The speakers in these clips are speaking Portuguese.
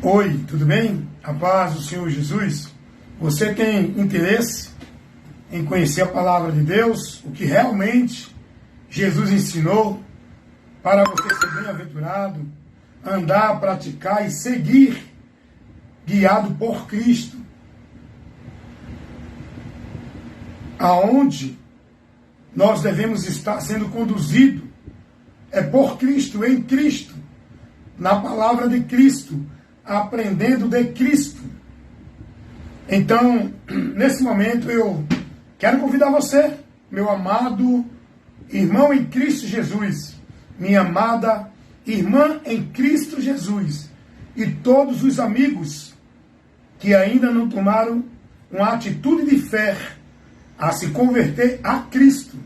Oi, tudo bem? A paz do Senhor Jesus. Você tem interesse em conhecer a palavra de Deus, o que realmente Jesus ensinou para você ser bem-aventurado, andar, praticar e seguir, guiado por Cristo. Aonde nós devemos estar sendo conduzido é por Cristo, em Cristo, na palavra de Cristo, aprendendo de Cristo. Então, nesse momento eu quero convidar você, meu amado irmão em Cristo Jesus, minha amada irmã em Cristo Jesus, e todos os amigos que ainda não tomaram uma atitude de fé a se converter a Cristo.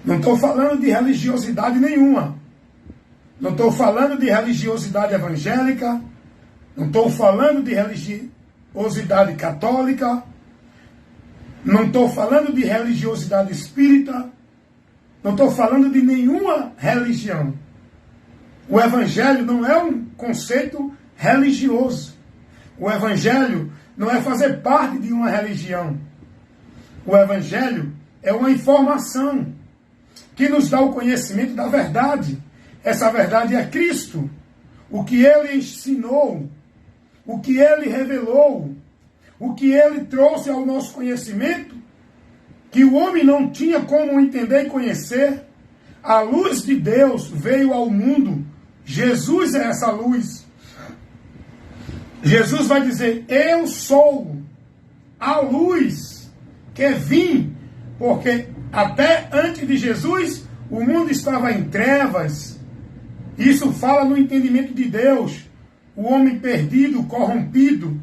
Não estou falando de religiosidade nenhuma. Não estou falando de religiosidade evangélica. Não estou falando de religiosidade católica. Não estou falando de religiosidade espírita. Não estou falando de nenhuma religião. O Evangelho não é um conceito religioso. O Evangelho não é fazer parte de uma religião. O Evangelho é uma informação que nos dá o conhecimento da verdade. Essa verdade é Cristo. O que Ele ensinou, o que Ele revelou, o que Ele trouxe ao nosso conhecimento, que o homem não tinha como entender e conhecer. A luz de Deus veio ao mundo. Jesus é essa luz. Jesus vai dizer: eu sou a luz que vim, porque até antes de Jesus o mundo estava em trevas. Isso fala no entendimento de Deus. O homem perdido, corrompido,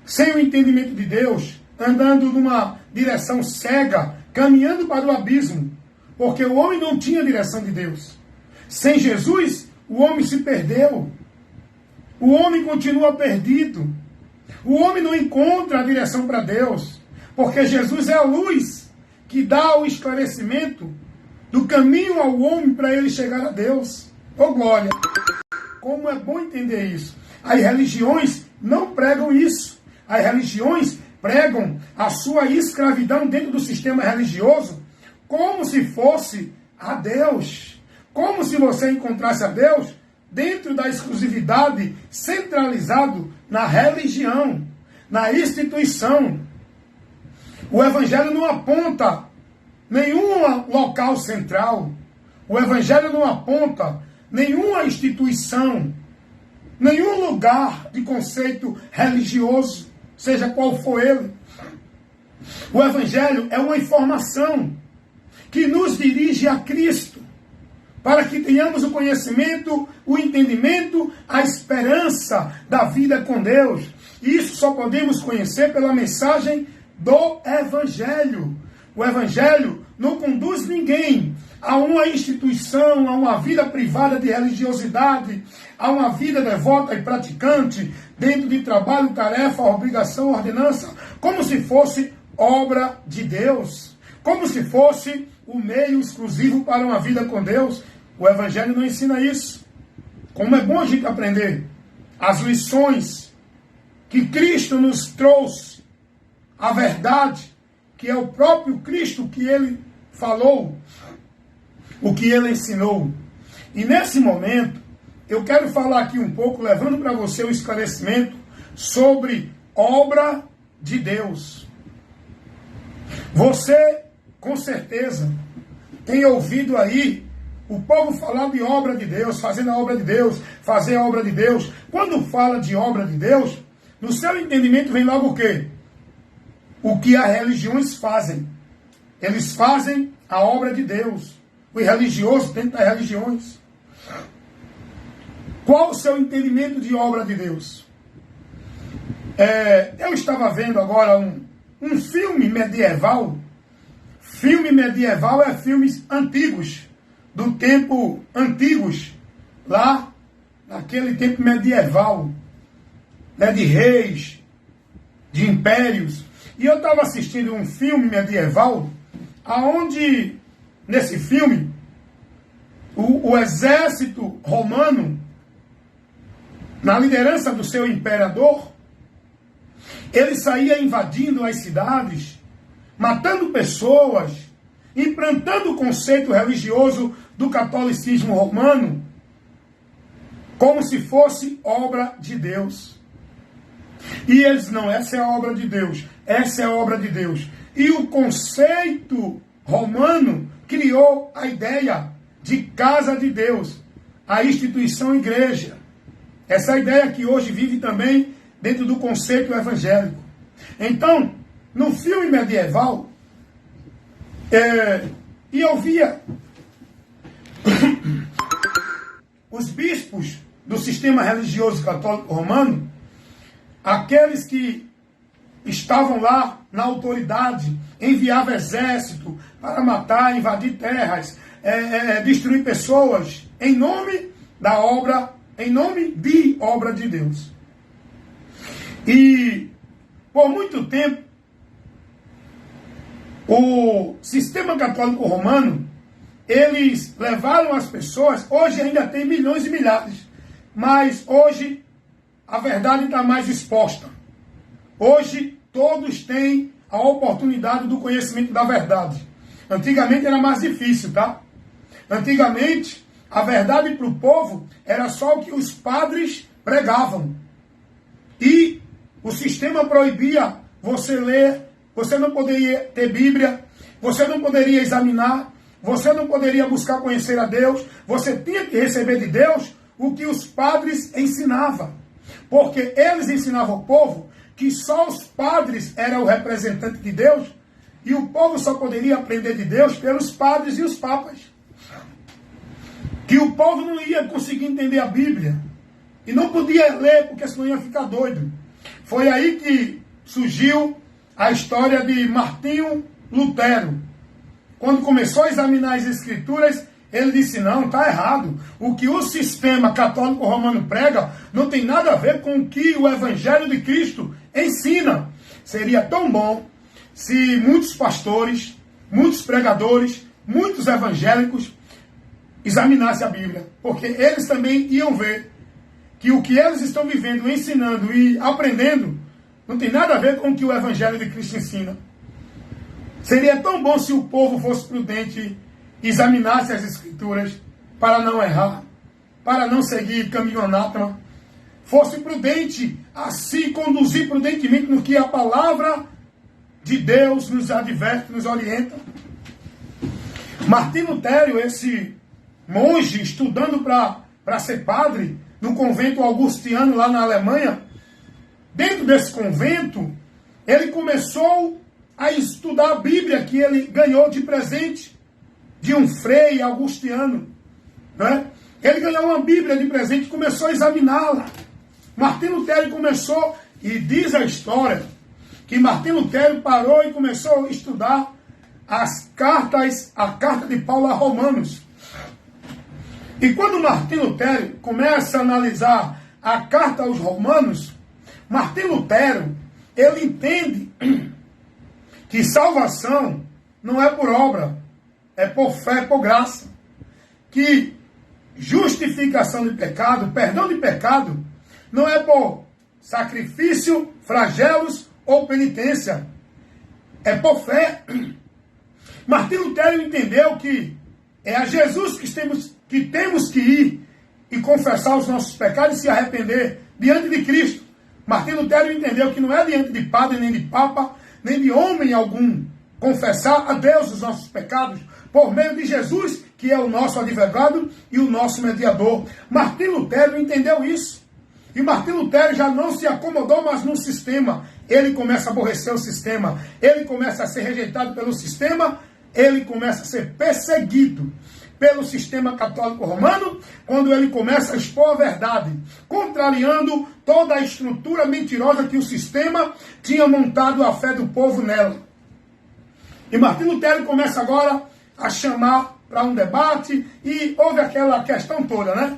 sem o entendimento de Deus, andando numa direção cega, caminhando para o abismo, porque o homem não tinha direção de Deus. Sem Jesus, o homem se perdeu. O homem continua perdido. O homem não encontra a direção para Deus, porque Jesus é a luz que dá o esclarecimento do caminho ao homem para ele chegar a Deus. Oh, glória! Como é bom entender isso. As religiões não pregam isso. As religiões pregam a sua escravidão dentro do sistema religioso como se fosse a Deus. Como se você encontrasse a Deus dentro da exclusividade, centralizado na religião, na instituição. O Evangelho não aponta nenhum local central. O Evangelho não aponta nenhuma instituição, nenhum lugar de conceito religioso, seja qual for ele. O Evangelho é uma informação que nos dirige a Cristo, para que tenhamos o conhecimento, o entendimento, a esperança da vida com Deus. E isso só podemos conhecer pela mensagem do Evangelho. O Evangelho não conduz ninguém a uma instituição, a uma vida privada de religiosidade, a uma vida devota e praticante, dentro de trabalho, tarefa, obrigação, ordenança, como se fosse obra de Deus, como se fosse o meio exclusivo para uma vida com Deus. O Evangelho não ensina isso. Como é bom a gente aprender as lições que Cristo nos trouxe, a verdade, que é o próprio Cristo que Ele falou, o que Ele ensinou. E nesse momento, eu quero falar aqui um pouco, levando para você o esclarecimento sobre obra de Deus. Você, com certeza, tem ouvido aí o povo falar de obra de Deus, fazendo a obra de Deus, fazer a obra de Deus. Quando fala de obra de Deus, no seu entendimento vem logo o quê? O que as religiões fazem. Eles fazem a obra de Deus. Os religiosos dentro das religiões. Qual o seu entendimento de obra de Deus? Eu estava vendo agora um filme medieval. Filme medieval é filmes antigos, do tempo antigos, lá naquele tempo medieval, né, de reis, de impérios. E eu estava assistindo um filme medieval, aonde, nesse filme, o exército romano na liderança do seu imperador, ele saía invadindo as cidades, matando pessoas, implantando o conceito religioso do catolicismo romano, como se fosse obra de Deus. E eles, não, essa é a obra de Deus, essa é a obra de Deus. E o conceito romano criou a ideia de casa de Deus, a instituição igreja. Essa é a ideia que hoje vive também dentro do conceito evangélico. Então, no filme medieval, e eu via os bispos do sistema religioso católico romano, aqueles que estavam lá na autoridade, enviavam exército para matar, invadir terras, destruir pessoas, em nome da obra, em nome de obra de Deus. E por muito tempo, o sistema católico romano, eles levaram as pessoas, hoje ainda tem milhões e milhares, mas hoje a verdade está mais exposta. Hoje todos têm a oportunidade do conhecimento da verdade. Antigamente era mais difícil, tá? Antigamente, a verdade para o povo era só o que os padres pregavam. E o sistema proibia você ler, você não poderia ter Bíblia, você não poderia examinar, você não poderia buscar conhecer a Deus, você tinha que receber de Deus o que os padres ensinavam. Porque eles ensinavam ao povo que só os padres eram o representante de Deus e o povo só poderia aprender de Deus pelos padres e os papas. Que o povo não ia conseguir entender a Bíblia e não podia ler porque senão ia ficar doido. Foi aí que surgiu a história de Martinho Lutero. Quando começou a examinar as Escrituras, ele disse, não, está errado. O que o sistema católico romano prega não tem nada a ver com o que o Evangelho de Cristo ensina. Seria tão bom se muitos pastores, muitos pregadores, muitos evangélicos examinassem a Bíblia. Porque eles também iam ver que o que eles estão vivendo, ensinando e aprendendo não tem nada a ver com o que o Evangelho de Cristo ensina. Seria tão bom se o povo fosse prudente e examinasse as Escrituras para não errar, para não seguir caminho anátema. Fosse prudente a se conduzir prudentemente no que a palavra de Deus nos adverte, nos orienta. Martinho Lutero, esse monge estudando para ser padre no convento augustiniano lá na Alemanha, dentro desse convento, ele começou a estudar a Bíblia que ele ganhou de presente de um frei augustiniano. Né? Ele ganhou uma Bíblia de presente e começou a examiná-la. Martinho Lutero começou, e diz a história, que Martinho Lutero parou e começou a estudar a carta de Paulo a Romanos. E quando Martinho Lutero começa a analisar a carta aos Romanos, Martinho Lutero, ele entende que salvação não é por obra, é por fé, é por graça. Que justificação de pecado, perdão de pecado, não é por sacrifício, flagelos ou penitência. É por fé. Martinho Lutero entendeu que é a Jesus que temos que ir e confessar os nossos pecados e se arrepender diante de Cristo. Martinho Lutero entendeu que não é diante de padre, nem de papa, nem de homem algum confessar a Deus os nossos pecados por meio de Jesus, que é o nosso advogado e o nosso mediador. Martinho Lutero entendeu isso. E Martinho Lutero já não se acomodou mais no sistema. Ele começa a aborrecer o sistema. Ele começa a ser rejeitado pelo sistema. Ele começa a ser perseguido pelo sistema católico romano, quando ele começa a expor a verdade, contrariando toda a estrutura mentirosa que o sistema tinha montado a fé do povo nela. E Martinho Lutero começa agora a chamar para um debate, e houve aquela questão toda, né?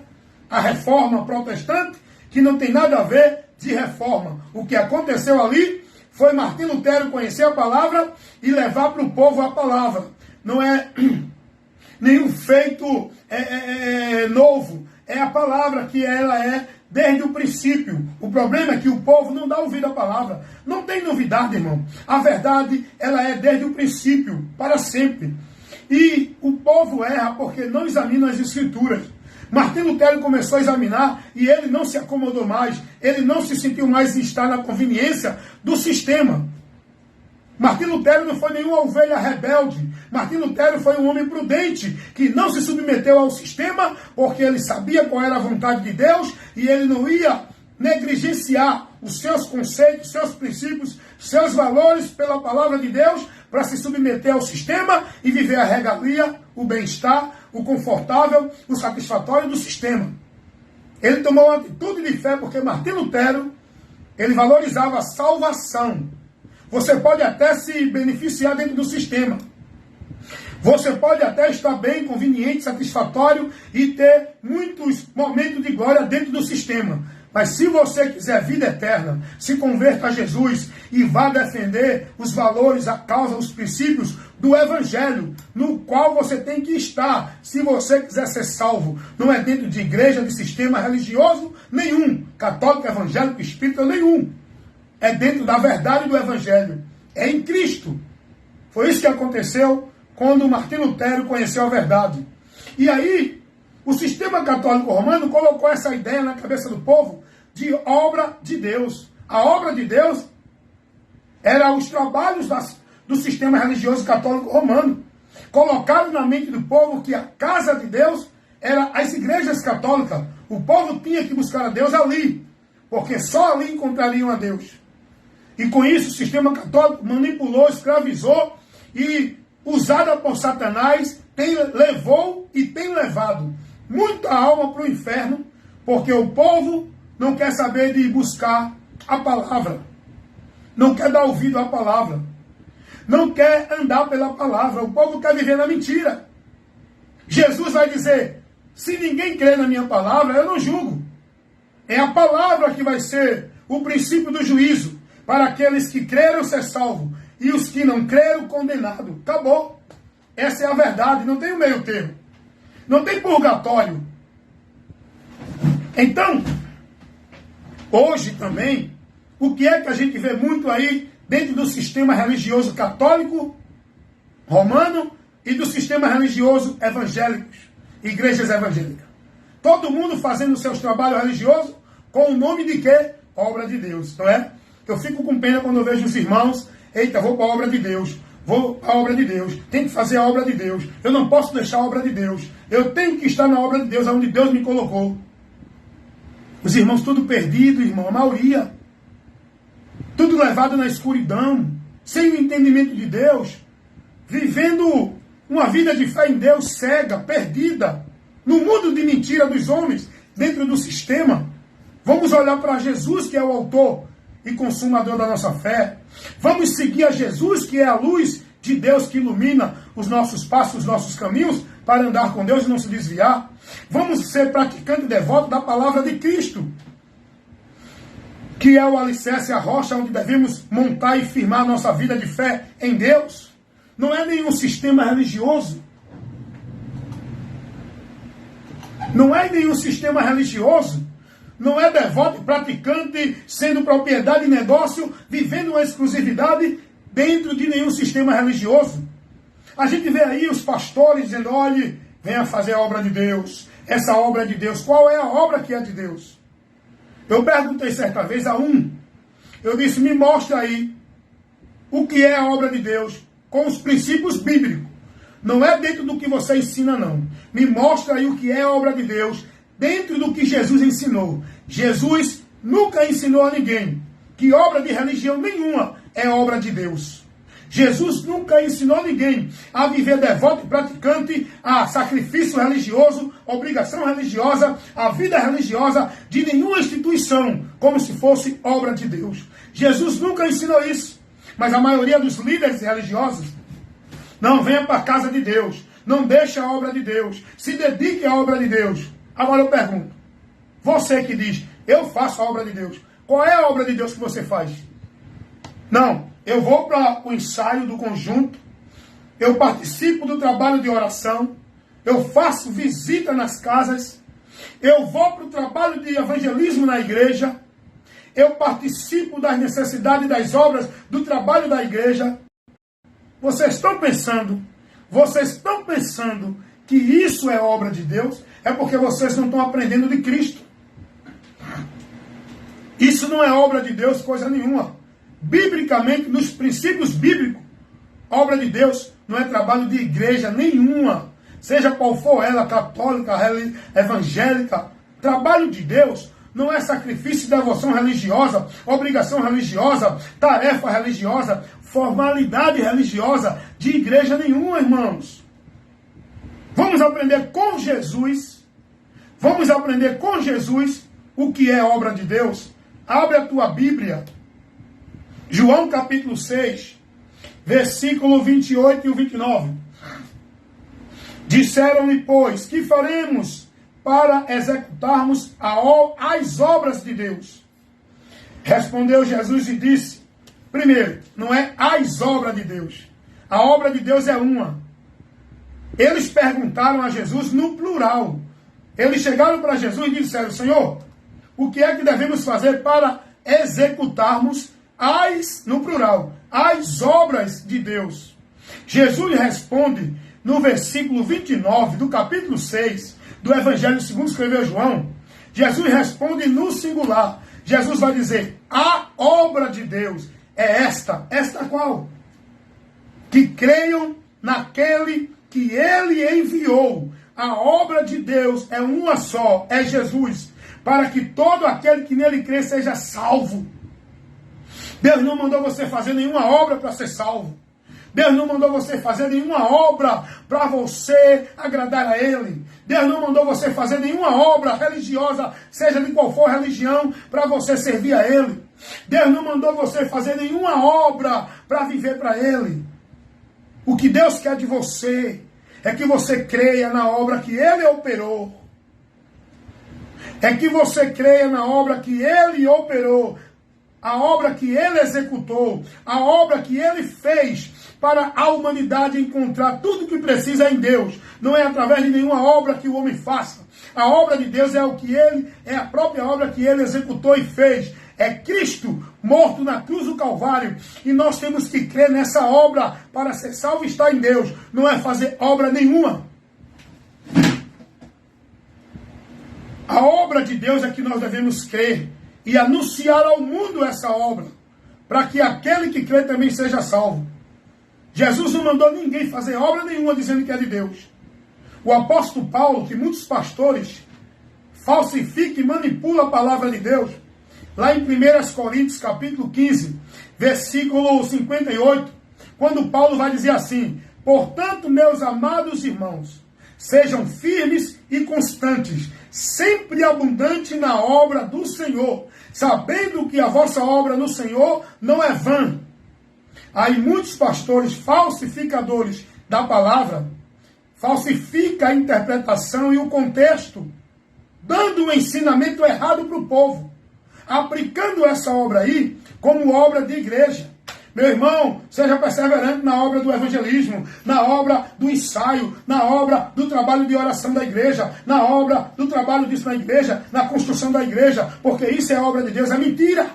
A reforma protestante, que não tem nada a ver de reforma. O que aconteceu ali foi Martinho Lutero conhecer a palavra e levar para o povo a palavra. Não é nenhum feito novo. É a palavra que ela é desde o princípio. O problema é que o povo não dá ouvido à palavra. Não tem novidade, irmão. A verdade, ela é desde o princípio, para sempre. E o povo erra porque não examina as escrituras. Martim Lutero começou a examinar e ele não se acomodou mais. Ele não se sentiu mais em estar na conveniência do sistema. Martim Lutero não foi nenhuma ovelha rebelde. Martim Lutero foi um homem prudente, que não se submeteu ao sistema, porque ele sabia qual era a vontade de Deus, e ele não ia negligenciar os seus conceitos, seus princípios, seus valores pela palavra de Deus, para se submeter ao sistema e viver a regalia, o bem-estar, o confortável, o satisfatório do sistema. Ele tomou uma atitude de fé, porque Martim Lutero, ele valorizava a salvação. Você pode até se beneficiar dentro do sistema. Você pode até estar bem, conveniente, satisfatório e ter muitos momentos de glória dentro do sistema. Mas se você quiser vida eterna, se converta a Jesus e vá defender os valores, a causa, os princípios do Evangelho, no qual você tem que estar, se você quiser ser salvo. Não é dentro de igreja, de sistema religioso nenhum, católico, evangélico, espírita nenhum. É dentro da verdade do Evangelho. É em Cristo. Foi isso que aconteceu quando Martim Lutero conheceu a verdade. E aí, o sistema católico romano colocou essa ideia na cabeça do povo de obra de Deus. A obra de Deus era os trabalhos do sistema religioso católico romano. Colocaram na mente do povo que a casa de Deus era as igrejas católicas. O povo tinha que buscar a Deus ali, porque só ali encontrariam a Deus. E com isso o sistema católico manipulou, escravizou e, usada por Satanás, levou e tem levado muita alma para o inferno, porque o povo não quer saber de buscar a palavra, não quer dar ouvido à palavra, não quer andar pela palavra, o povo quer viver na mentira. Jesus vai dizer, se ninguém crê na minha palavra, eu não julgo. É a palavra que vai ser o princípio do juízo, para aqueles que creram ser salvos, e os que não creram, condenado. Acabou. Essa é a verdade, não tem o meio termo. Não tem purgatório. Então, hoje também, o que é que a gente vê muito aí dentro do sistema religioso católico, romano, e do sistema religioso evangélico, igrejas evangélicas? Todo mundo fazendo seus trabalhos religiosos com o nome de quê? Obra de Deus, não é? Eu fico com pena quando eu vejo os irmãos, eita, vou para a obra de Deus, vou para a obra de Deus, tenho que fazer a obra de Deus, eu não posso deixar a obra de Deus, eu tenho que estar na obra de Deus, onde Deus me colocou. Os irmãos tudo perdido, irmão, a maioria, tudo levado na escuridão, sem o entendimento de Deus, vivendo uma vida de fé em Deus cega, perdida, no mundo de mentira dos homens, dentro do sistema. Vamos olhar para Jesus, que é o autor e consumador da nossa fé. Vamos seguir a Jesus, que é a luz de Deus que ilumina os nossos passos, os nossos caminhos, para andar com Deus e não se desviar. Vamos ser praticante e devoto da palavra de Cristo, que é o alicerce, a rocha onde devemos montar e firmar nossa vida de fé em Deus. Não é nenhum sistema religioso. Não é nenhum sistema religioso. Não é devoto e praticante, sendo propriedade e negócio, vivendo uma exclusividade dentro de nenhum sistema religioso. A gente vê aí os pastores dizendo, olhe, venha fazer a obra de Deus. Essa obra de Deus, qual é a obra que é de Deus? Eu perguntei certa vez a eu disse, me mostra aí o que é a obra de Deus, com os princípios bíblicos. Não é dentro do que você ensina, não. Me mostra aí o que é a obra de Deus, dentro do que Jesus ensinou. Jesus nunca ensinou a ninguém que obra de religião nenhuma é obra de Deus. Jesus nunca ensinou a ninguém a viver devoto e praticante, a sacrifício religioso, obrigação religiosa, a vida religiosa de nenhuma instituição, como se fosse obra de Deus. Jesus nunca ensinou isso. Mas a maioria dos líderes religiosos, não, venha para a casa de Deus, não deixe a obra de Deus, se dedique à obra de Deus. Agora eu pergunto, você que diz, eu faço a obra de Deus, qual é a obra de Deus que você faz? Não, eu vou para o ensaio do conjunto, eu participo do trabalho de oração, eu faço visita nas casas, eu vou para o trabalho de evangelismo na igreja, eu participo das necessidades das obras do trabalho da igreja. Vocês estão pensando que isso é obra de Deus? É porque vocês não estão aprendendo de Cristo. Isso não é obra de Deus, coisa nenhuma. Biblicamente, nos princípios bíblicos, obra de Deus não é trabalho de igreja nenhuma. Seja qual for ela, católica, evangélica. Trabalho de Deus não é sacrifício, devoção religiosa, obrigação religiosa, tarefa religiosa, formalidade religiosa de igreja nenhuma, irmãos. Vamos aprender com Jesus. Vamos aprender com Jesus o que é obra de Deus. Abre a tua Bíblia. João capítulo 6, versículo 28 e 29. Disseram-lhe, pois, que faremos para executarmos as obras de Deus? Respondeu Jesus e disse, primeiro, não é as obras de Deus. A obra de Deus é uma. Eles perguntaram a Jesus no plural. Eles chegaram para Jesus e disseram, Senhor, o que é que devemos fazer para executarmos no plural, as obras de Deus? Jesus responde no versículo 29 do capítulo 6 do Evangelho segundo escreveu João. Jesus responde no singular. Jesus vai dizer, a obra de Deus é esta. Esta qual? Que creiam naquele que ele enviou. A obra de Deus é uma só, é Jesus, para que todo aquele que nele crê seja salvo. Deus não mandou você fazer nenhuma obra para ser salvo. Deus não mandou você fazer nenhuma obra para você agradar a Ele. Deus não mandou você fazer nenhuma obra religiosa, seja de qual for religião, para você servir a Ele. Deus não mandou você fazer nenhuma obra para viver para Ele. O que Deus quer de você é que você creia na obra que Ele operou. É que você creia na obra que Ele operou. A obra que Ele executou. A obra que Ele fez para a humanidade encontrar tudo que precisa em Deus. Não é através de nenhuma obra que o homem faça. A obra de Deus é o que Ele, é a própria obra que Ele executou e fez. É Cristo morto na cruz do Calvário. E nós temos que crer nessa obra para ser salvo e estar em Deus. Não é fazer obra nenhuma. A obra de Deus é que nós devemos crer e anunciar ao mundo essa obra, para que aquele que crê também seja salvo. Jesus não mandou ninguém fazer obra nenhuma dizendo que é de Deus. O apóstolo Paulo, que muitos pastores falsificam e manipulam a palavra de Deus, lá em 1 Coríntios capítulo 15, versículo 58, quando Paulo vai dizer assim, portanto, meus amados irmãos, sejam firmes e constantes, sempre abundantes na obra do Senhor, sabendo que a vossa obra no Senhor não é vã. Aí muitos pastores falsificadores da palavra, falsificam a interpretação e o contexto, dando um ensinamento errado para o povo, aplicando essa obra aí como obra de igreja. Meu irmão, seja perseverante na obra do evangelismo, na obra do ensaio, na obra do trabalho de oração da igreja, na obra do trabalho disso na igreja, na construção da igreja, porque isso é obra de Deus, é mentira.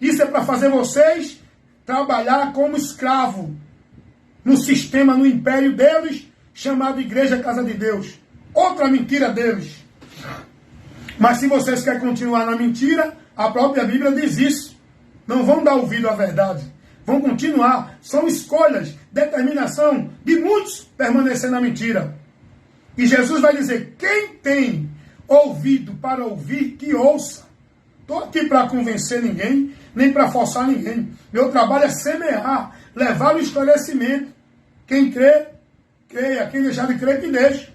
Isso é para fazer vocês trabalhar como escravo no sistema, no império deles, chamado Igreja Casa de Deus. Outra mentira deles. Mas se vocês querem continuar na mentira, a própria Bíblia diz isso. Não vão dar ouvido à verdade. Vão continuar. São escolhas, determinação de muitos permanecer na mentira. E Jesus vai dizer, quem tem ouvido para ouvir, que ouça. Estou aqui para convencer ninguém, nem para forçar ninguém. Meu trabalho é semear, levar o esclarecimento. Quem crê, creia. Quem deixar de crer, que deixe.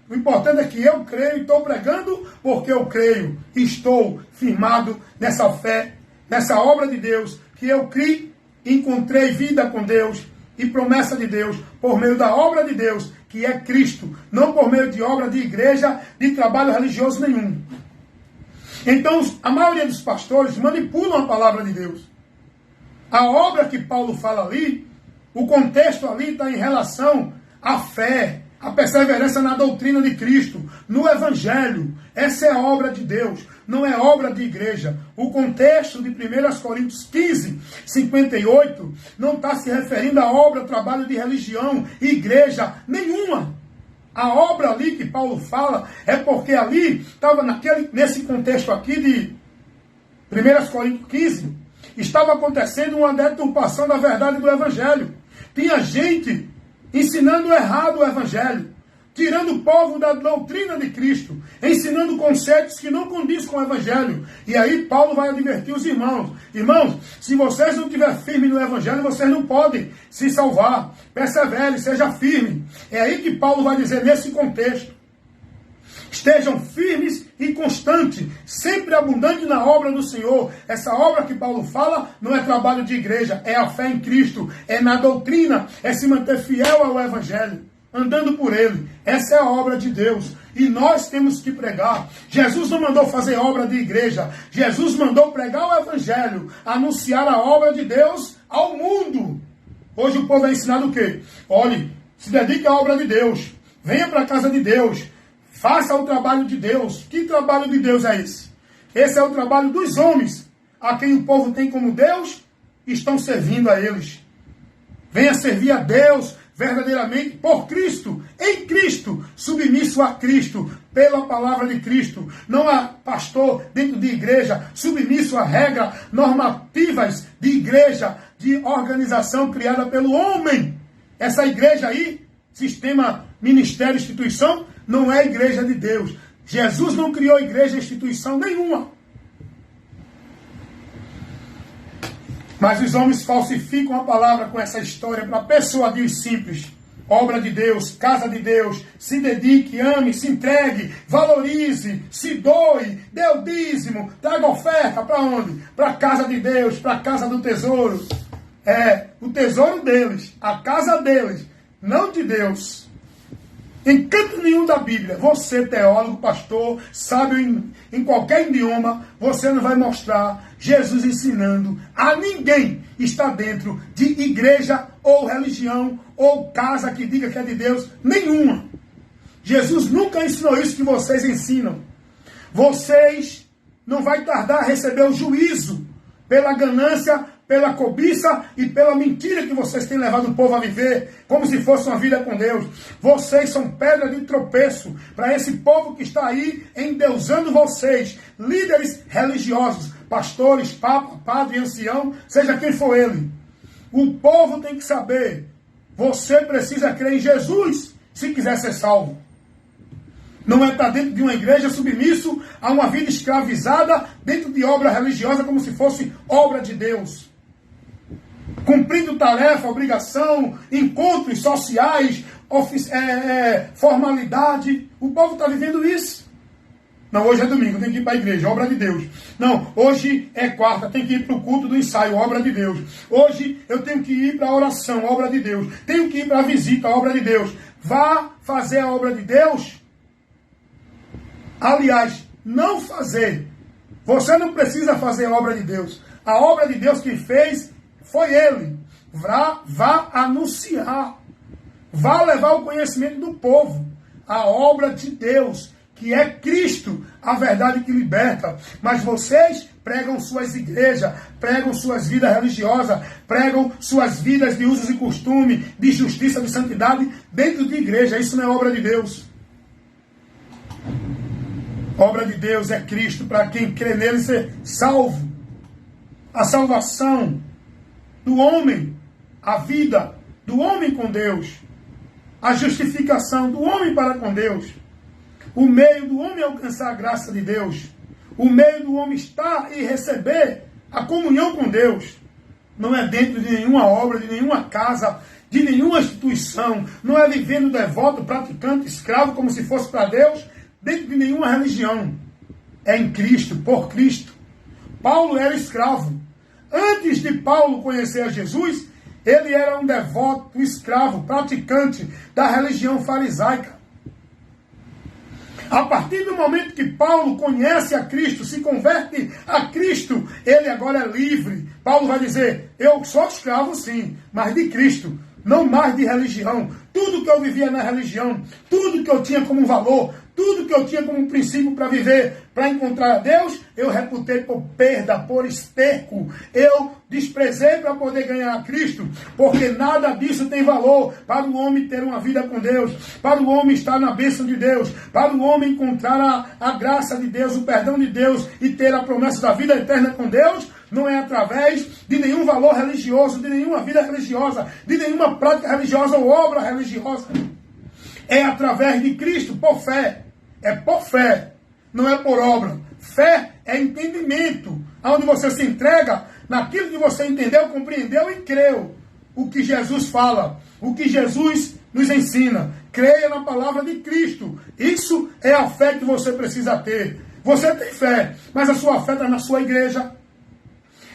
O importante é que eu creio e estou pregando porque eu creio. Estou firmado nessa fé, nessa obra de Deus, que eu criei, encontrei vida com Deus e promessa de Deus por meio da obra de Deus, que é Cristo, não por meio de obra de igreja, de trabalho religioso nenhum. Então, a maioria dos pastores manipulam a palavra de Deus. A obra que Paulo fala ali, o contexto ali está em relação à fé, a perseverança na doutrina de Cristo, no Evangelho. evangelho. Essa é a obra de Deus, não é obra de igreja. O contexto de 1 Coríntios 15, 58, não está se referindo a obra, trabalho de religião, igreja nenhuma. A obra ali que Paulo fala é porque ali estava nesse contexto aqui de 1 Coríntios 15, estava acontecendo uma deturpação da verdade do evangelho. Tinha gente ensinando errado o evangelho, tirando o povo da doutrina de Cristo, ensinando conceitos que não condizem com o evangelho. E aí Paulo vai advertir os irmãos. Irmãos, se vocês não estiverem firmes no evangelho, vocês não podem se salvar. Persevere, seja firme. É aí que Paulo vai dizer nesse contexto. Estejam firmes e constantes, sempre abundantes na obra do Senhor. Essa obra que Paulo fala não é trabalho de igreja, é a fé em Cristo, é na doutrina, é se manter fiel ao evangelho, andando por ele. Essa é a obra de Deus. E nós temos que pregar. Jesus não mandou fazer obra de igreja. Jesus mandou pregar o evangelho, anunciar a obra de Deus ao mundo. Hoje o povo é ensinado o quê? Olhe, se dedique à obra de Deus. Venha para a casa de Deus. Faça o trabalho de Deus. Que trabalho de Deus é esse? Esse é o trabalho dos homens, a quem o povo tem como Deus, estão servindo a eles. Venha servir a Deus verdadeiramente por Cristo, em Cristo, submisso a Cristo, pela palavra de Cristo. Não há pastor dentro de igreja submisso a regras normativas de igreja, de organização criada pelo homem. Essa igreja aí, sistema, ministério, instituição, não é igreja de Deus. Jesus não criou igreja, instituição nenhuma. Mas os homens falsificam a palavra com essa história para persuadir os simples. Obra de Deus, casa de Deus, se dedique, ame, se entregue, valorize, se doe, dê o dízimo, traga oferta para onde? Para a casa de Deus, para a casa do tesouro. É o tesouro deles, a casa deles, não de Deus. Em canto nenhum da Bíblia, você, teólogo, pastor, sábio em qualquer idioma, você não vai mostrar Jesus ensinando a ninguém estar dentro de igreja ou religião ou casa que diga que é de Deus, nenhuma. Jesus nunca ensinou isso que vocês ensinam. Vocês não vai tardar a receber o juízo pela ganância, pela cobiça e pela mentira que vocês têm levado o povo a viver, como se fosse uma vida com Deus. Vocês são pedra de tropeço para esse povo que está aí endeusando vocês, líderes religiosos, pastores, papa, padre, ancião, seja quem for ele. O povo tem que saber, você precisa crer em Jesus se quiser ser salvo. Não é estar dentro de uma igreja submisso a uma vida escravizada dentro de obra religiosa como se fosse obra de Deus. Cumprindo tarefa, obrigação, encontros sociais, formalidade. O povo está vivendo isso. Não, hoje é domingo, tem que ir para a igreja, obra de Deus. Não, hoje é quarta, tem que ir para o culto do ensaio, obra de Deus. Hoje eu tenho que ir para a oração, obra de Deus. Tenho que ir para a visita, obra de Deus. Vá fazer a obra de Deus. Aliás, não fazer. Você não precisa fazer a obra de Deus. A obra de Deus que fez foi Ele. Vá anunciar. Vá levar o conhecimento do povo. A obra de Deus, que é Cristo, a verdade que liberta. Mas vocês pregam suas igrejas, pregam suas vidas religiosas, pregam suas vidas de usos e costumes, de justiça, de santidade, dentro de igreja. Isso não é obra de Deus. Obra de Deus é Cristo, para quem crê nele ser salvo. A salvação do homem, a vida do homem com Deus, a justificação do homem para com Deus, o meio do homem alcançar a graça de Deus, o meio do homem estar e receber a comunhão com Deus, não é dentro de nenhuma obra, de nenhuma casa, de nenhuma instituição, não é vivendo devoto, praticante, escravo, como se fosse para Deus, dentro de nenhuma religião. É em Cristo, por Cristo. Paulo era escravo. Antes de Paulo conhecer a Jesus, ele era um devoto, um escravo, praticante da religião farisaica. A partir do momento que Paulo conhece a Cristo, se converte a Cristo, ele agora é livre. Paulo vai dizer, eu sou escravo sim, mas de Cristo, não mais de religião. Tudo que eu vivia na religião, tudo que eu tinha como valor, Tudo que eu tinha como princípio para viver, para encontrar a Deus, eu reputei por perda, por esterco. Eu desprezei para poder ganhar a Cristo, porque nada disso tem valor para o homem ter uma vida com Deus, para o homem estar na bênção de Deus, para o homem encontrar a graça de Deus, o perdão de Deus e ter a promessa da vida eterna com Deus. Não é através de nenhum valor religioso, de nenhuma vida religiosa, de nenhuma prática religiosa ou obra religiosa. É através de Cristo, por fé. É por fé, não é por obra. Fé é entendimento, onde você se entrega naquilo que você entendeu, compreendeu e creu. O que Jesus fala, o que Jesus nos ensina. Creia na palavra de Cristo. Isso é a fé que você precisa ter. Você tem fé, mas a sua fé está na sua igreja.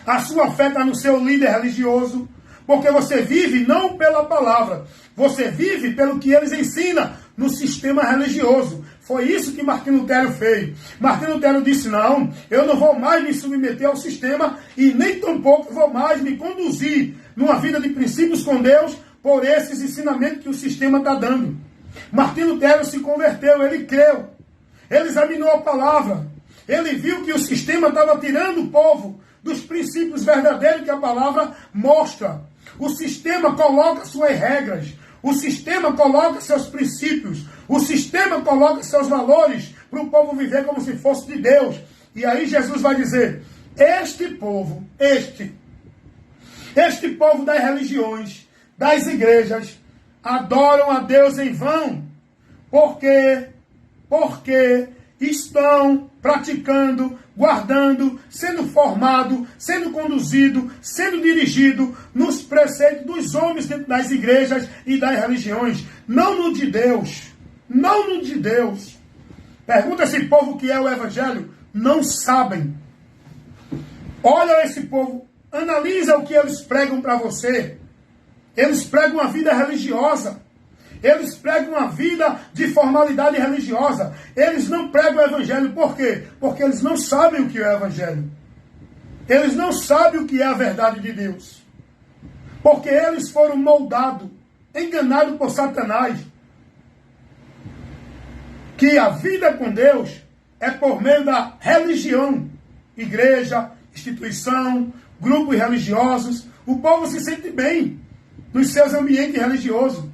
A sua fé está no seu líder religioso. Porque você vive não pela palavra, você vive pelo que eles ensinam no sistema religioso. Foi isso que Martinho Lutero fez. Martinho Lutero disse, não, eu não vou mais me submeter ao sistema e nem tampouco vou mais me conduzir numa vida de princípios com Deus por esses ensinamentos que o sistema está dando. Martinho Lutero se converteu, ele creu, ele examinou a palavra, ele viu que o sistema estava tirando o povo dos princípios verdadeiros que a palavra mostra. O sistema coloca suas regras, o sistema coloca seus princípios, o sistema coloca seus valores para o povo viver como se fosse de Deus. E aí Jesus vai dizer, este povo das religiões, das igrejas, adoram a Deus em vão, porque estão praticando, guardando, sendo formado, sendo conduzido, sendo dirigido nos preceitos dos homens dentro das igrejas e das religiões, não no de Deus. Não no de Deus. Pergunta esse povo o que é o evangelho, não sabem. Olha esse povo, analisa o que eles pregam para você. Eles pregam uma vida religiosa. Eles pregam uma vida de formalidade religiosa. Eles não pregam o evangelho. Por quê? Porque eles não sabem o que é o evangelho. Eles não sabem o que é a verdade de Deus. Porque eles foram moldados, enganados por Satanás. Que a vida com Deus é por meio da religião. Igreja, instituição, grupos religiosos. O povo se sente bem nos seus ambientes religiosos.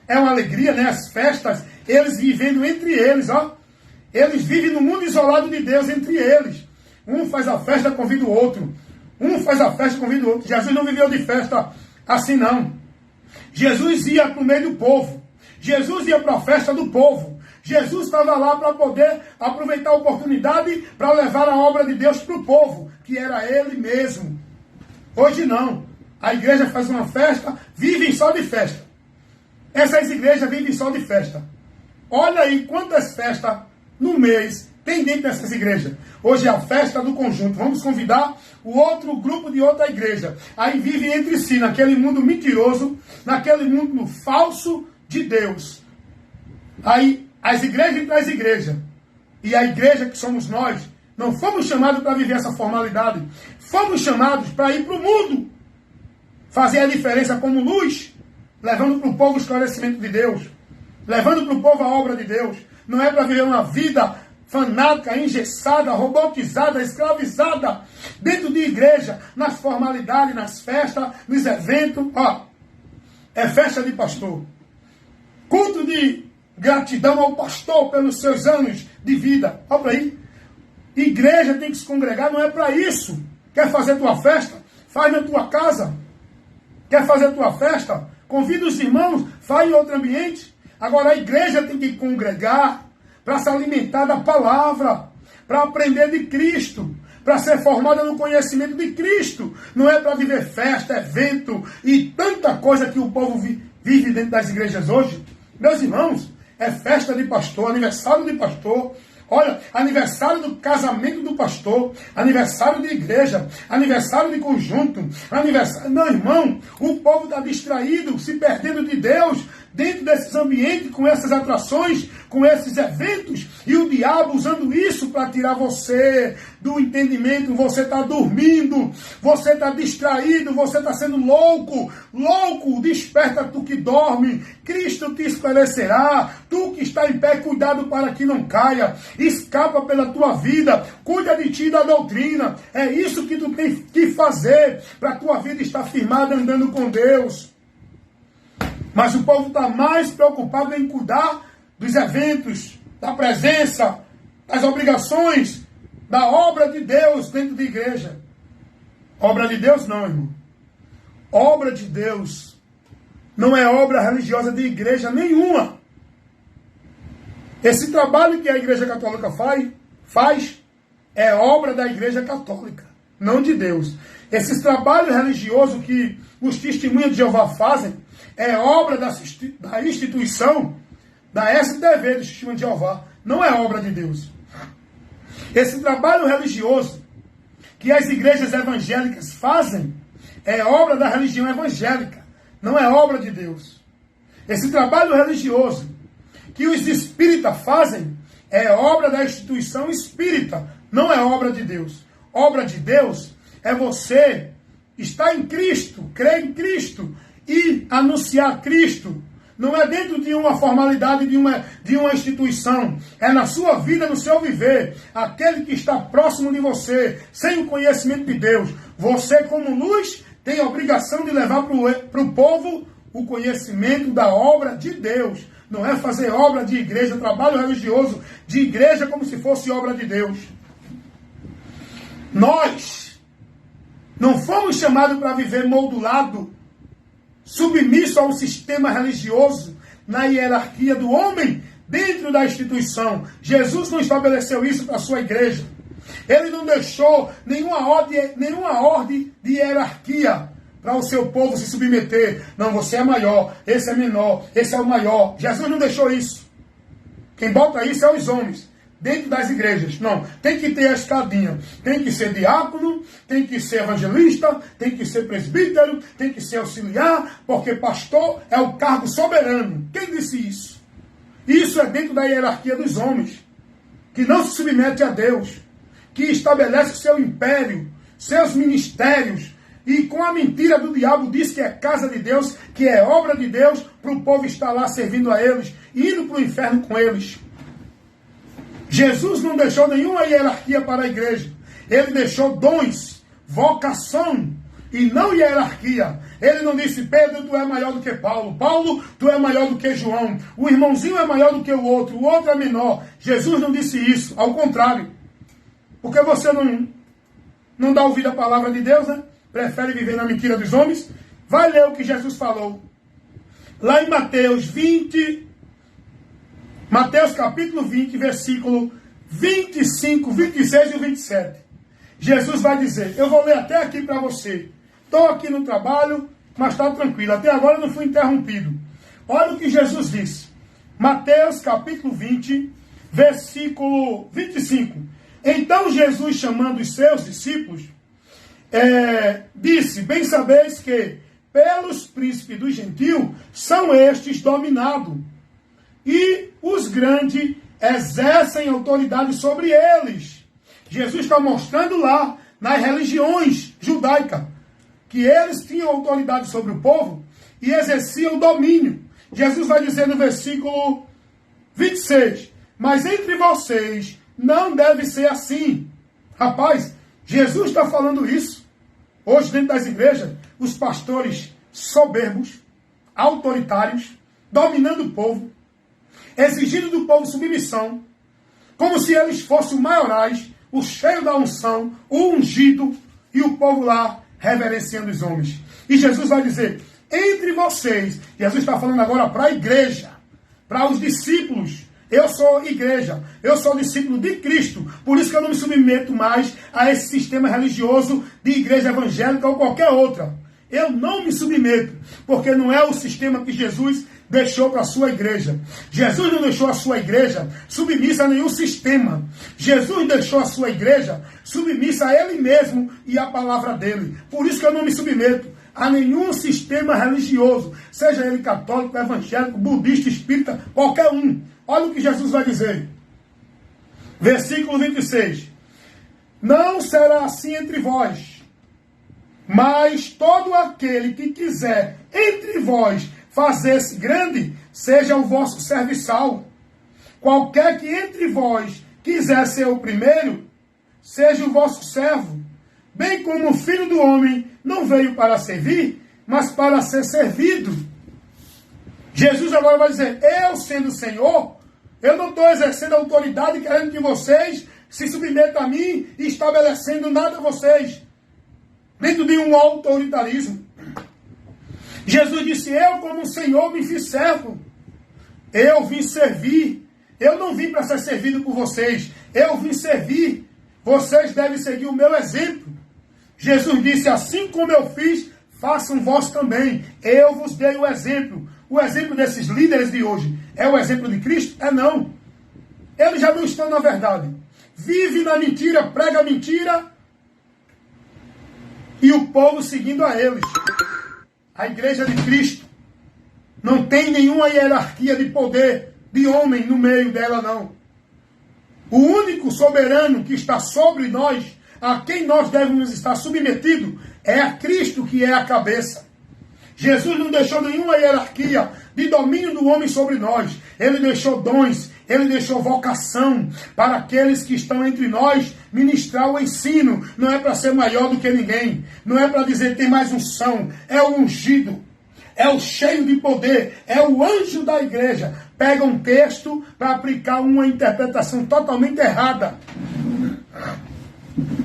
É uma alegria, né? As festas, eles vivendo entre eles, ó. Eles vivem no mundo isolado de Deus entre eles. Um faz a festa, convida o outro. Um faz a festa, convida o outro. Jesus não viveu de festa assim, não. Jesus ia para o meio do povo. Jesus ia para a festa do povo. Jesus estava lá para poder aproveitar a oportunidade para levar a obra de Deus para o povo, que era Ele mesmo. Hoje não. A igreja faz uma festa, vivem só de festa. Essas igrejas vivem só de festa. Olha aí quantas festas no mês tem dentro dessas igrejas. Hoje é a festa do conjunto. Vamos convidar o outro grupo de outra igreja. Aí vive entre si, naquele mundo mentiroso, naquele mundo falso de Deus. Aí as igrejas entre as igrejas. E a igreja que somos nós, não fomos chamados para viver essa formalidade. Fomos chamados para ir para o mundo. Fazer a diferença como luz. Levando para o povo o esclarecimento de Deus. Levando para o povo a obra de Deus. Não é para viver uma vida fanática, engessada, robotizada, escravizada. Dentro de igreja, nas formalidades, nas festas, nos eventos. Ó, é festa de pastor. Culto de gratidão ao pastor pelos seus anos de vida. Olha para aí. Igreja tem que se congregar, não é para isso. Quer fazer tua festa? Faz na tua casa. Quer fazer tua festa? Convida os irmãos, faz em outro ambiente. Agora a igreja tem que congregar para se alimentar da palavra, para aprender de Cristo, para ser formada no conhecimento de Cristo. Não é para viver festa, evento e tanta coisa que o povo vive dentro das igrejas hoje. Meus irmãos, é festa de pastor, aniversário de pastor. Olha, aniversário do casamento do pastor, aniversário de igreja, aniversário de conjunto, aniversário... Não, irmão, o povo está distraído, se perdendo de Deus, dentro desses ambientes, com essas atrações, com esses eventos, e o diabo usando isso para tirar você do entendimento. Você está dormindo, você está distraído, você está sendo louco. Louco, desperta tu que dorme, Cristo te esclarecerá. Tu que está em pé, cuidado para que não caia. Escapa pela tua vida, cuida de ti e da doutrina. É isso que tu tem que fazer para a tua vida estar firmada andando com Deus. Mas o povo está mais preocupado em cuidar dos eventos, da presença, das obrigações, da obra de Deus dentro da igreja. Obra de Deus não, irmão. Obra de Deus não é obra religiosa de igreja nenhuma. Esse trabalho que a Igreja Católica faz é obra da Igreja Católica, não de Deus. Esse trabalho religioso que os testemunhas de Jeová fazem é obra da instituição da STV, do Testemunho de Jeová, não é obra de Deus. Esse trabalho religioso que as igrejas evangélicas fazem é obra da religião evangélica, não é obra de Deus. Esse trabalho religioso que os espíritas fazem é obra da instituição espírita, não é obra de Deus. Obra de Deus é você estar em Cristo, crer em Cristo e anunciar Cristo. Não é dentro de uma formalidade de uma instituição. É na sua vida, no seu viver. Aquele que está próximo de você, sem o conhecimento de Deus. Você, como luz, tem a obrigação de levar para o povo o conhecimento da obra de Deus. Não é fazer obra de igreja, trabalho religioso de igreja como se fosse obra de Deus. Nós não fomos chamados para viver moldulado, submisso a um sistema religioso, na hierarquia do homem, dentro da instituição. Jesus não estabeleceu isso para a sua igreja. Ele não deixou nenhuma ordem de hierarquia para o seu povo se submeter. Não, você é maior, esse é menor, esse é o maior. Jesus não deixou isso. Quem bota isso é os homens, dentro das igrejas. Não, tem que ter a escadinha. Tem que ser diácono, tem que ser evangelista, tem que ser presbítero, tem que ser auxiliar, porque pastor é o cargo soberano. Quem disse isso? Isso é dentro da hierarquia dos homens, que não se submete a Deus, que estabelece seu império, seus ministérios, e com a mentira do diabo diz que é casa de Deus, que é obra de Deus, para o povo estar lá servindo a eles, indo para o inferno com eles. Jesus não deixou nenhuma hierarquia para a igreja. Ele deixou dons, vocação e não hierarquia. Ele não disse, Pedro, tu é maior do que Paulo. Paulo, tu é maior do que João. O irmãozinho é maior do que o outro é menor. Jesus não disse isso, ao contrário. Porque você não dá ouvido à palavra de Deus, né? Prefere viver na mentira dos homens? Vai ler o que Jesus falou. Lá em Mateus capítulo 20, versículo 25, 26 e 27. Jesus vai dizer, eu vou ler até aqui para você. Estou aqui no trabalho, mas está tranquilo. Até agora eu não fui interrompido. Olha o que Jesus disse. Mateus capítulo 20, versículo 25. Então Jesus, chamando os seus discípulos, disse, bem sabeis que pelos príncipes dos gentios são estes dominados, e os grandes exercem autoridade sobre eles. Jesus está mostrando lá, nas religiões judaicas, que eles tinham autoridade sobre o povo e exerciam domínio. Jesus vai dizer no versículo 26, mas entre vocês não deve ser assim. Rapaz, Jesus está falando isso. Hoje dentro das igrejas, os pastores soberbos, autoritários, dominando o povo, exigindo do povo submissão, como se eles fossem maiorais, o cheio da unção, o ungido, e o povo lá reverenciando os homens. E Jesus vai dizer, entre vocês, Jesus está falando agora para a igreja, para os discípulos, eu sou igreja, eu sou discípulo de Cristo, por isso que eu não me submeto mais a esse sistema religioso de igreja evangélica ou qualquer outra. Eu não me submeto, porque não é o sistema que Jesus deixou para a sua igreja. Jesus não deixou a sua igreja submissa a nenhum sistema. Jesus deixou a sua igreja submissa a Ele mesmo e à palavra dEle. Por isso que eu não me submeto a nenhum sistema religioso, seja ele católico, evangélico, budista, espírita, qualquer um. Olha o que Jesus vai dizer. Versículo 26. Não será assim entre vós, mas todo aquele que quiser entre vós fazer-se grande, seja o vosso serviçal. Qualquer que entre vós quiser ser o primeiro, seja o vosso servo. Bem como o Filho do Homem não veio para servir, mas para ser servido. Jesus agora vai dizer, eu sendo Senhor, eu não estou exercendo autoridade querendo que vocês se submetam a mim e estabelecendo nada a vocês, dentro de um autoritarismo. Jesus disse, eu como Senhor me fiz servo. Eu vim servir. Eu não vim para ser servido por vocês. Eu vim servir. Vocês devem seguir o meu exemplo. Jesus disse, assim como eu fiz, façam vós também. Eu vos dei o exemplo. O exemplo desses líderes de hoje é o exemplo de Cristo? É não. Eles já não estão na verdade. Vive na mentira, prega a mentira. E o povo seguindo a eles. A igreja de Cristo não tem nenhuma hierarquia de poder de homem no meio dela, não. O único soberano que está sobre nós, a quem nós devemos estar submetidos, é a Cristo, que é a cabeça. Jesus não deixou nenhuma hierarquia de domínio do homem sobre nós. Ele deixou dons, ele deixou vocação para aqueles que estão entre nós ministrar o ensino. Não é para ser maior do que ninguém. Não é para dizer que tem mais unção. É o ungido. É o cheio de poder. É o anjo da igreja. Pega um texto para aplicar uma interpretação totalmente errada.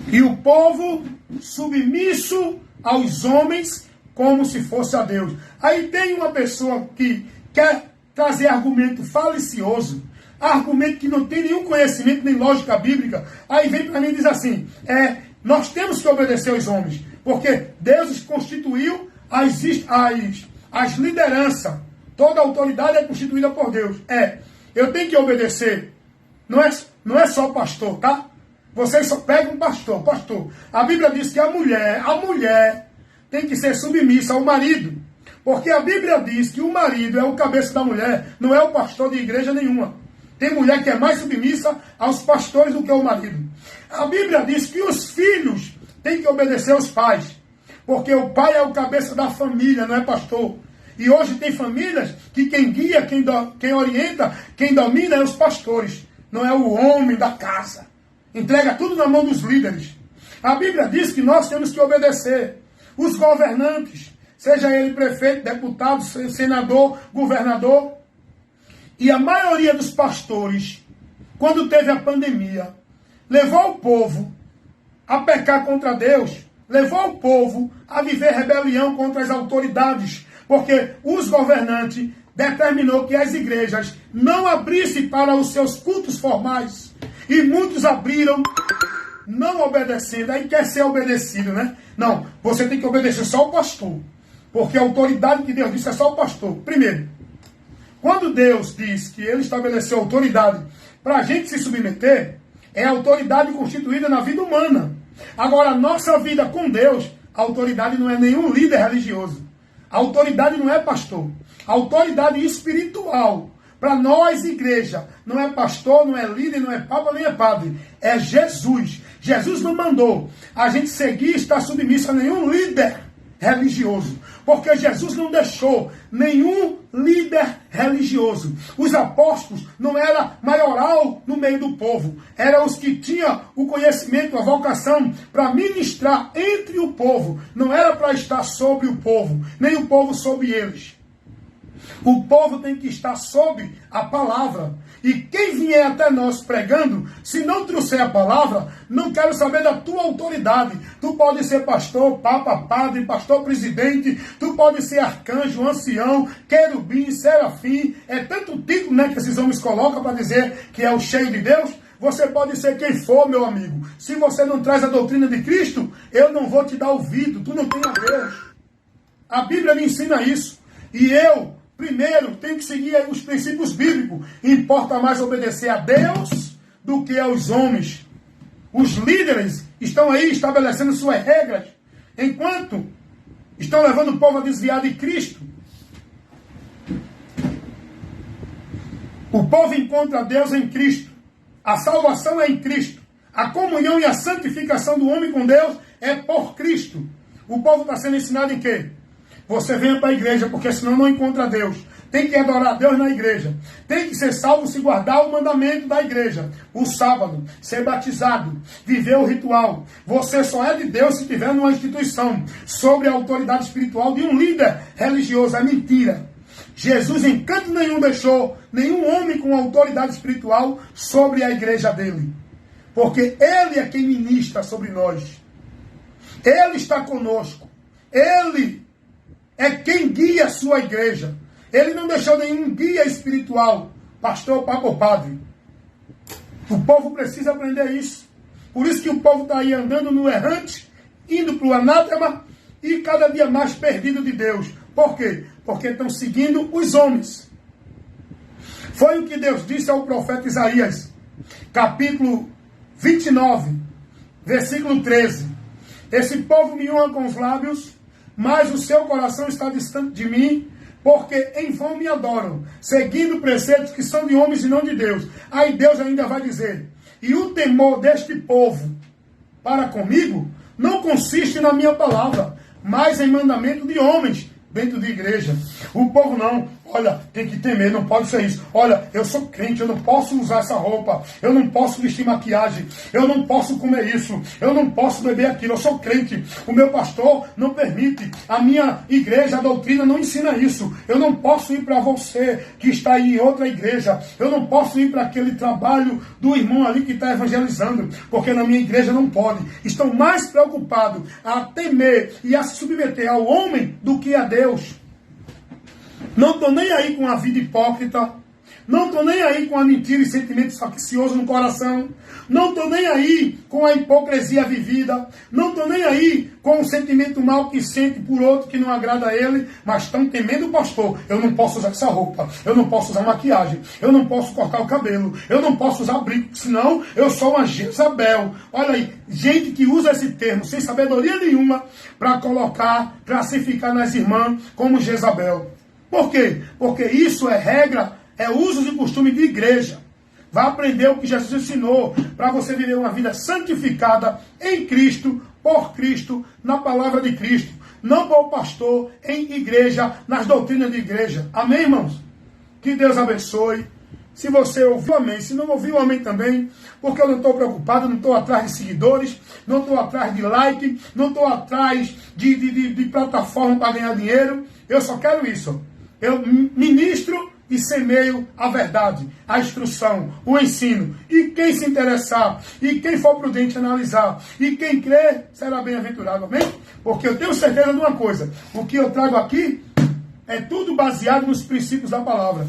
E o povo submisso aos homens como se fosse a Deus. Aí tem uma pessoa que quer trazer argumento falicioso, argumento que não tem nenhum conhecimento nem lógica bíblica. Aí vem para mim e diz assim, nós temos que obedecer aos homens, porque Deus constituiu as lideranças. Toda autoridade é constituída por Deus. Eu tenho que obedecer. Não é só pastor, tá? Vocês só pegam pastor. A Bíblia diz que a mulher tem que ser submissa ao marido. Porque a Bíblia diz que o marido é o cabeça da mulher, não é o pastor de igreja nenhuma. Tem mulher que é mais submissa aos pastores do que o marido. A Bíblia diz que os filhos têm que obedecer aos pais. Porque o pai é o cabeça da família, não é pastor. E hoje tem famílias que quem guia, quem orienta, quem domina é os pastores. Não é o homem da casa. Entrega tudo na mão dos líderes. A Bíblia diz que nós temos que obedecer. Os governantes, seja ele prefeito, deputado, senador, governador. E a maioria dos pastores, quando teve a pandemia, levou o povo a pecar contra Deus, levou o povo a viver rebelião contra as autoridades, porque os governantes determinou que as igrejas não abrissem para os seus cultos formais. E muitos abriram, não obedecendo. Aí quer ser obedecido, né? Não, você tem que obedecer só o pastor. Porque a autoridade que Deus disse é só o pastor. Primeiro, quando Deus diz que ele estabeleceu autoridade para a gente se submeter, é autoridade constituída na vida humana. Agora, a nossa vida com Deus, a autoridade não é nenhum líder religioso. A autoridade não é pastor. A autoridade espiritual, para nós, igreja, não é pastor, não é líder, não é papa, nem é padre. É Jesus. Jesus não mandou a gente seguir e estar submisso a nenhum líder religioso. Porque Jesus não deixou nenhum líder religioso. Os apóstolos não eram maioral no meio do povo. Eram os que tinham o conhecimento, a vocação para ministrar entre o povo. Não era para estar sobre o povo, nem o povo sobre eles. O povo tem que estar sob a palavra. E quem vier até nós pregando, se não trouxer a palavra, não quero saber da tua autoridade. Tu pode ser pastor, papa, padre, pastor presidente, tu pode ser arcanjo, ancião, querubim, serafim. É tanto título, né, que esses homens colocam para dizer que é o cheio de Deus. Você pode ser quem for, meu amigo. Se você não traz a doutrina de Cristo, eu não vou te dar ouvido. Tu não tem a Deus. A Bíblia me ensina isso. E eu, primeiro, tenho que seguir os princípios bíblicos. Importa mais obedecer a Deus do que aos homens. Os líderes estão aí estabelecendo suas regras, enquanto estão levando o povo a desviar de Cristo. O povo encontra Deus em Cristo. A salvação é em Cristo. A comunhão e a santificação do homem com Deus é por Cristo. O povo está sendo ensinado em quê? Você venha para a igreja, porque senão não encontra Deus. Tem que adorar a Deus na igreja. Tem que ser salvo se guardar o mandamento da igreja. O sábado, ser batizado, viver o ritual. Você só é de Deus se tiver numa instituição sobre a autoridade espiritual de um líder religioso. É mentira. Jesus em canto nenhum deixou nenhum homem com autoridade espiritual sobre a igreja dele. Porque Ele é quem ministra sobre nós. Ele está conosco. Ele é quem guia a sua igreja. Ele não deixou nenhum guia espiritual, pastor, papa ou padre. O povo precisa aprender isso. Por isso que o povo está aí andando no errante, indo para o anátema e cada dia mais perdido de Deus. Por quê? Porque estão seguindo os homens. Foi o que Deus disse ao profeta Isaías, capítulo 29, versículo 13. Esse povo me honra com os lábios, mas o seu coração está distante de mim, porque em vão me adoram, seguindo preceitos que são de homens e não de Deus. Aí Deus ainda vai dizer, e o temor deste povo para comigo não consiste na minha palavra, mas em mandamento de homens dentro de igreja. O povo não, olha, tem que temer, não pode ser isso. Olha, eu sou crente, eu não posso usar essa roupa, eu não posso vestir maquiagem, eu não posso comer isso, eu não posso beber aquilo, eu sou crente, o meu pastor não permite, a minha igreja, a doutrina não ensina isso, eu não posso ir para você que está aí em outra igreja, eu não posso ir para aquele trabalho do irmão ali que está evangelizando, porque na minha igreja não pode. Estão mais preocupados a temer e a se submeter ao homem do que a Deus. Não estou nem aí com a vida hipócrita. Não estou nem aí com a mentira e sentimento faccioso no coração. Não estou nem aí com a hipocrisia vivida. Não estou nem aí com o sentimento mal que sente por outro que não agrada a ele. Mas estão temendo o pastor. Eu não posso usar essa roupa. Eu não posso usar maquiagem. Eu não posso cortar o cabelo. Eu não posso usar brinco. Senão eu sou uma Jezabel. Olha aí. Gente que usa esse termo sem sabedoria nenhuma para colocar, classificar nas irmãs como Jezabel. Por quê? Porque isso é regra, é usos e costume de igreja. Vá aprender o que Jesus ensinou para você viver uma vida santificada em Cristo, por Cristo, na palavra de Cristo. Não por pastor, em igreja, nas doutrinas de igreja. Amém, irmãos? Que Deus abençoe. Se você ouviu, amém. Se não ouviu, amém também. Porque eu não estou preocupado, não estou atrás de seguidores, não estou atrás de like, não estou atrás de plataforma para ganhar dinheiro. Eu só quero isso. Eu ministro e semeio a verdade, a instrução, o ensino. E quem se interessar, e quem for prudente analisar, e quem crer, será bem-aventurado. Amém? Porque eu tenho certeza de uma coisa. O que eu trago aqui é tudo baseado nos princípios da palavra.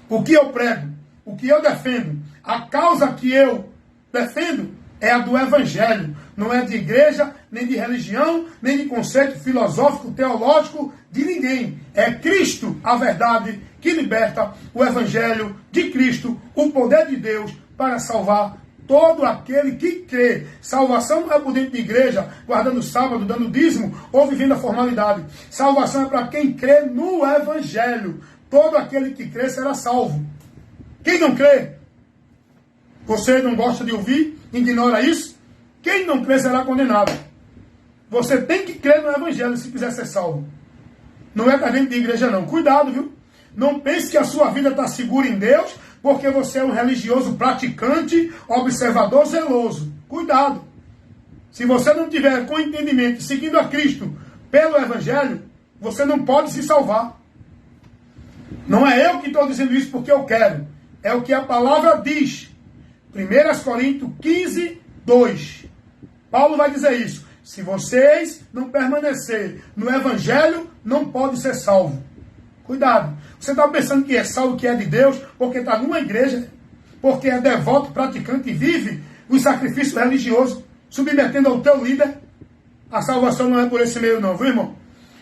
O que eu prego, o que eu defendo, a causa que eu defendo é a do evangelho. Não é de igreja, nem de religião, nem de conceito filosófico, teológico de ninguém. É Cristo a verdade que liberta, o evangelho de Cristo, o poder de Deus para salvar todo aquele que crê. Salvação não é por dentro de igreja, guardando o sábado, dando dízimo ou vivendo a formalidade. Salvação é para quem crê no evangelho. Todo aquele que crê será salvo. Quem não crê, você não gosta de ouvir, ignora isso. Quem não crê será condenado. Você tem que crer no evangelho se quiser ser salvo. Não é para dentro de igreja não. Cuidado, viu? Não pense que a sua vida está segura em Deus porque você é um religioso praticante, observador, zeloso. Cuidado. Se você não tiver com entendimento, seguindo a Cristo pelo evangelho, você não pode se salvar. Não é eu que estou dizendo isso porque eu quero. É o que a palavra diz. 1 Coríntios 15, 2. Paulo vai dizer isso. Se vocês não permanecerem no evangelho, não pode ser salvo. Cuidado. Você está pensando que é salvo, que é de Deus, porque está numa igreja, porque é devoto, praticante e vive os sacrifícios religiosos, submetendo ao teu líder. A salvação não é por esse meio não, viu, irmão?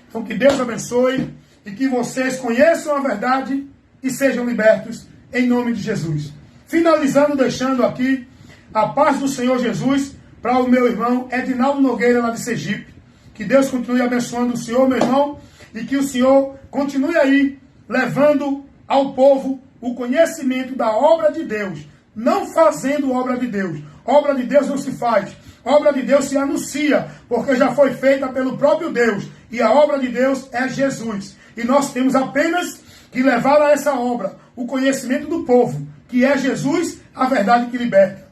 Então que Deus abençoe e que vocês conheçam a verdade e sejam libertos em nome de Jesus. Finalizando, deixando aqui a paz do Senhor Jesus para o meu irmão Edinaldo Nogueira, lá de Sergipe. Que Deus continue abençoando o Senhor, meu irmão, e que o Senhor continue aí levando ao povo o conhecimento da obra de Deus, não fazendo obra de Deus. Obra de Deus não se faz, obra de Deus se anuncia, porque já foi feita pelo próprio Deus, e a obra de Deus é Jesus. E nós temos apenas que levar a essa obra o conhecimento do povo, que é Jesus, a verdade que liberta.